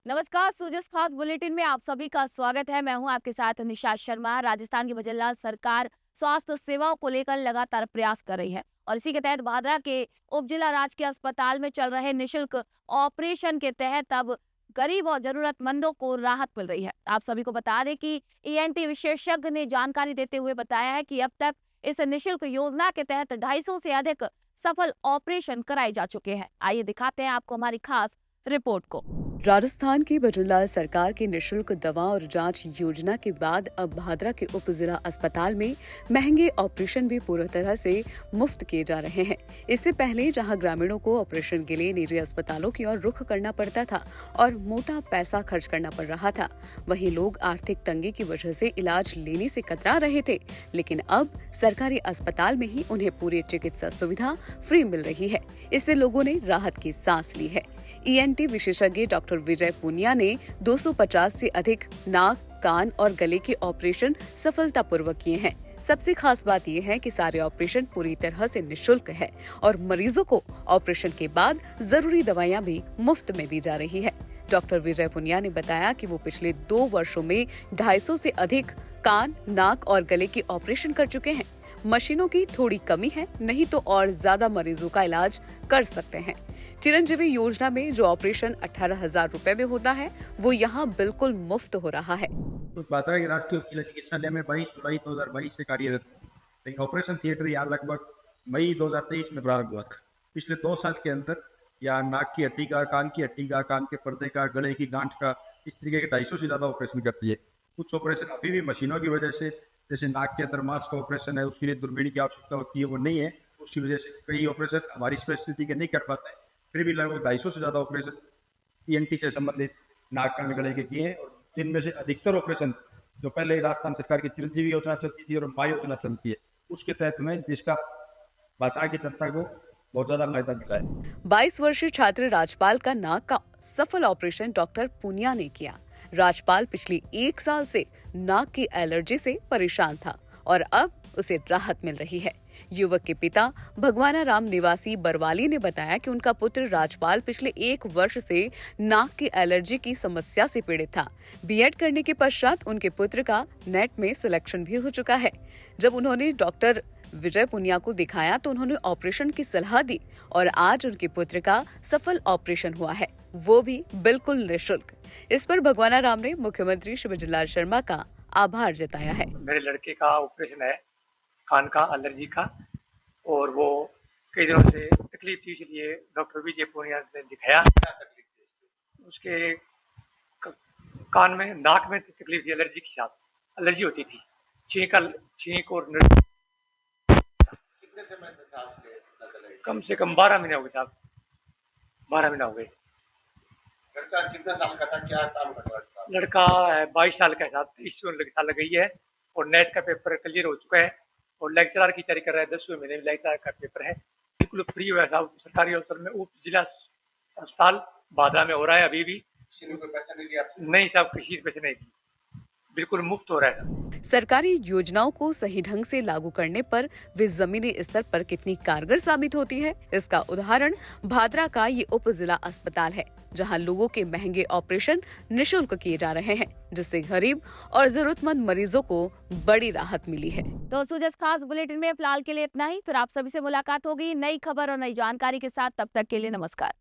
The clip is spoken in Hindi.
नमस्कार, सूजस खास बुलेटिन में आप सभी का स्वागत है। मैं हूं आपके साथ निशा शर्मा। राजस्थान की भजनलाल सरकार स्वास्थ्य सेवाओं को लेकर लगातार प्रयास कर रही है और इसी के तहत भादरा के उप जिला राजकीय अस्पताल में चल रहे निशुल्क ऑपरेशन के तहत अब गरीब और जरूरतमंदों को राहत मिल रही है। आप सभी को बता दें कि ईएनटी विशेषज्ञ ने जानकारी देते हुए बताया है कि अब तक इस निशुल्क योजना के तहत 250 से अधिक सफल ऑपरेशन कराए जा चुके हैं। आइए दिखाते हैं आपको हमारी खास रिपोर्ट को। राजस्थान की भजनलाल सरकार की निशुल्क दवा और जांच योजना के बाद अब भादरा के उप जिला अस्पताल में महंगे ऑपरेशन भी पूरी तरह से मुफ्त किए जा रहे हैं। इससे पहले जहां ग्रामीणों को ऑपरेशन के लिए निजी अस्पतालों की ओर रुख करना पड़ता था और मोटा पैसा खर्च करना पड़ रहा था, वहीं लोग आर्थिक तंगी की वजह से इलाज लेने से कतरा रहे थे। लेकिन अब सरकारी अस्पताल में ही उन्हें पूरी चिकित्सा सुविधा फ्री मिल रही है। इससे लोगों ने राहत की सांस ली है। ईएनटी विशेषज्ञ डॉक्टर विजय पुनिया ने 250 से अधिक नाक, कान और गले के ऑपरेशन सफलतापूर्वक किए हैं। सबसे खास बात यह है कि सारे ऑपरेशन पूरी तरह से निशुल्क है और मरीजों को ऑपरेशन के बाद जरूरी दवाइयां भी मुफ्त में दी जा रही है। डॉक्टर विजय पुनिया ने बताया कि वो पिछले 2 वर्षों में 250 से अधिक कान, नाक और गले के ऑपरेशन कर चुके हैं। मशीनों की थोड़ी कमी है, नहीं तो और ज्यादा मरीजों का इलाज कर सकते हैं। चिरंजीवी योजना में जो ऑपरेशन 18,000 रुपए में होता है, वो यहाँ बिल्कुल मुफ्त हो रहा है। कुछ बात है कि राष्ट्रीय जिला चिकित्सालय में 22 जुलाई 2022 से कार्यरत है, लेकिन ऑपरेशन थिएटर यहाँ लगभग मई 2023 में प्रारंभ हुआ था। पिछले 2 साल के अंदर यहाँ नाक की हड्डी का, कान की हड्डी का, कान के पर्दे का, गले की गांठ का, इस तरीके के 250 से ज्यादा ऑपरेशन करती है। कुछ ऑपरेशन अभी भी मशीनों की वजह से, जैसे नाक के अंदर मांस का ऑपरेशन है, उसके लिए दूरबीन की आवश्यकता होती है, वो नहीं है। उसकी वजह से कई ऑपरेशन हमारी परिस्थिति के नहीं कर पाते हैं। फिर भी लगभग 250 से ज्यादा ऑपरेशन ईएनटी से संबंधित नाक, कान, गले के किए हैं और जिनमें से अधिकतर ऑपरेशन जो पहले राजस्थान सरकार की चिरंजीवी योजना चलती थी और माँ योजना चलती है, उसके तहत में जिसका बता की जनता को बहुत ज्यादा फायदा मिला है। 22 वर्षीय छात्र राजपाल का नाक का सफल ऑपरेशन डॉक्टर पुनिया ने किया। राजपाल पिछले 1 साल से नाक की एलर्जी से परेशान था और अब उसे राहत मिल रही है। युवक के पिता भगवाना राम निवासी बरवाली ने बताया कि उनका पुत्र राजपाल पिछले 1 वर्ष से नाक की एलर्जी की समस्या से पीड़ित था। बीएड करने के पश्चात उनके पुत्र का नेट में सिलेक्शन भी हो चुका है। जब उन्होंने डॉक्टर विजय पुनिया को दिखाया तो उन्होंने ऑपरेशन की सलाह दी और आज उनके पुत्र का सफल ऑपरेशन हुआ है, वो भी बिल्कुल निःशुल्क। इस पर भगवाना राम ने मुख्यमंत्री श्री भजनलाल शर्मा का आभार जताया है। मेरे लड़के का ऑपरेशन है कान का, एलर्जी का, और वो कई दिनों से तकलीफ थी, इसलिए डॉक्टर विजय पुनिया ने दिखाया। क्या तकलीफ थी उसके? कान में, नाक में तकलीफ थी, एलर्जी के साथ एलर्जी होती थी, छींक और कितने समय तक आपके कम से कम 12 महीने हो गए साहब, 12 महीने हो गए। लड़का कितने साल का था, क्या काम कर रहा था? लड़का 22 साल का है साहब, 23 साल गई है और नेट का पेपर क्लियर हो चुका है और लेक्चरर की तैयारी कर रहा है। 10वें महीने में लेक्चरर का पेपर है, बिल्कुल फ्री हुआ है साहब। सरकारी हॉस्पिटल में, उप जिला अस्पताल भादरा में हो रहा है। अभी भी किसी को पैसा नहीं दिया? नहीं साहब, किसी से पैसे नहीं दी, बिल्कुल मुफ्त हो रहा है। सरकारी योजनाओं को सही ढंग से लागू करने पर वे जमीनी स्तर पर कितनी कारगर साबित होती है, इसका उदाहरण भादरा का ये उप जिला अस्पताल है, जहां लोगों के महंगे ऑपरेशन निशुल्क किए जा रहे हैं, जिससे गरीब और जरूरतमंद मरीजों को बड़ी राहत मिली है। तो सूजस खास बुलेटिन में फिलहाल के लिए इतना ही। फिर आप सभी से मुलाकात होगी नई खबर और नई जानकारी के साथ। तब तक के लिए नमस्कार।